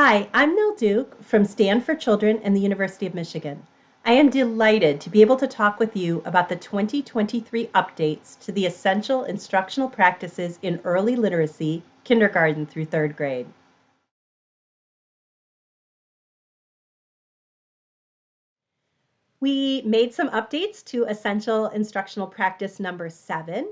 Hi, I'm Nell Duke from Stand for Children and the University of Michigan. I am delighted to be able to talk with you about the 2023 updates to the essential instructional practices in early literacy, kindergarten through third grade. We made some updates to essential instructional practice number 7.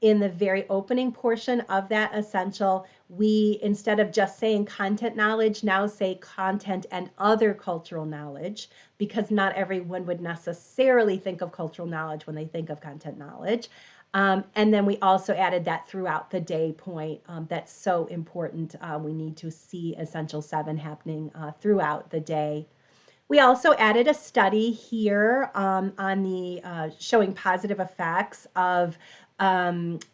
In the very opening portion of that essential, we, instead of just saying content knowledge, now say content and other cultural knowledge, because not everyone would necessarily think of cultural knowledge when they think of content knowledge. And then we also added that throughout the day point. That's so important. We need to see Essential 7 happening throughout the day. We also added a study here on the showing positive effects of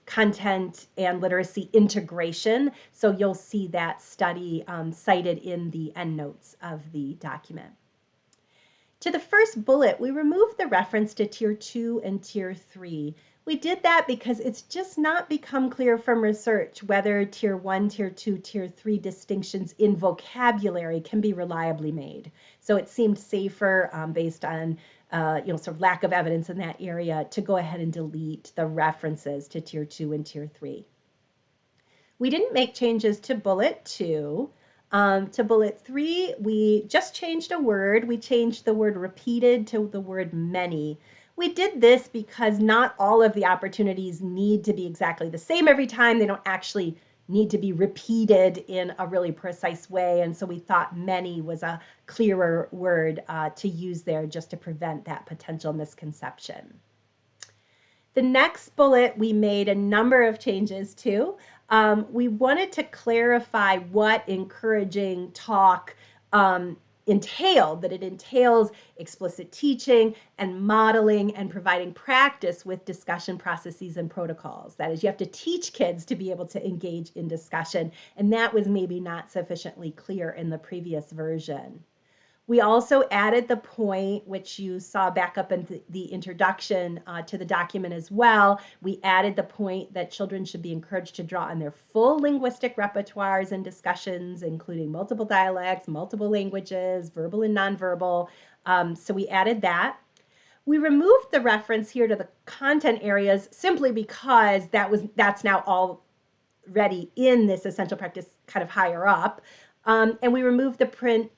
content and literacy integration. So you'll see that study cited in the endnotes of the document. To the first bullet, we removed the reference to Tier 2 and Tier 3. We did that because it's just not become clear from research whether Tier 1, Tier 2, Tier 3 distinctions in vocabulary can be reliably made. So it seemed safer based on sort of lack of evidence in that area to go ahead and delete the references to Tier 2 and Tier 3. We didn't make changes to bullet 2. To bullet 3, we just changed a word. We changed the word repeated to the word many. We did this because not all of the opportunities need to be exactly the same every time. They don't actually need to be repeated in a really precise way. And so we thought many was a clearer word to use there just to prevent that potential misconception. The next bullet, we made a number of changes to. We wanted to clarify what encouraging talk entailed, that it entails explicit teaching and modeling and providing practice with discussion processes and protocols. That is, you have to teach kids to be able to engage in discussion, and that was maybe not sufficiently clear in the previous version. We also added the point, which you saw back up in the introduction to the document as well. We added the point that children should be encouraged to draw on their full linguistic repertoires and discussions, including multiple dialects, multiple languages, verbal and nonverbal. So we added that. We removed the reference here to the content areas simply because that's now already in this essential practice kind of higher up. And we removed the print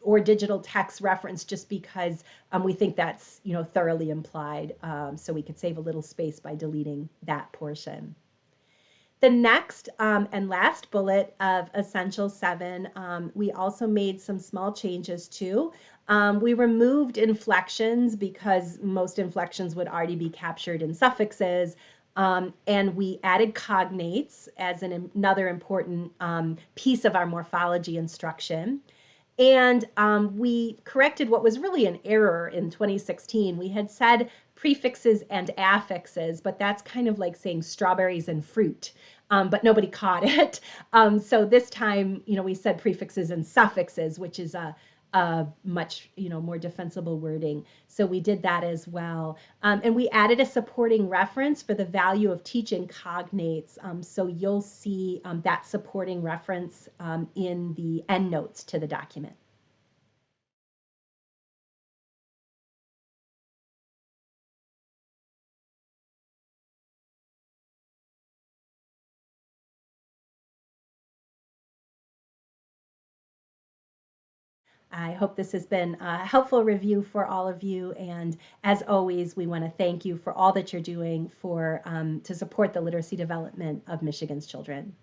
or digital text reference just because we think that's thoroughly implied, so we could save a little space by deleting that portion. The next and last bullet of Essential 7, we also made some small changes to. We removed inflections because most inflections would already be captured in suffixes. And we added cognates as another important piece of our morphology instruction. And we corrected what was really an error in 2016. We had said prefixes and affixes, but that's kind of like saying strawberries and fruit, but nobody caught it. So this time, we said prefixes and suffixes, which is a much more defensible wording. So we did that as well. And we added a supporting reference for the value of teaching cognates. So you'll see that supporting reference in the endnotes to the document. I hope this has been a helpful review for all of you. And as always, we want to thank you for all that you're doing to support the literacy development of Michigan's children.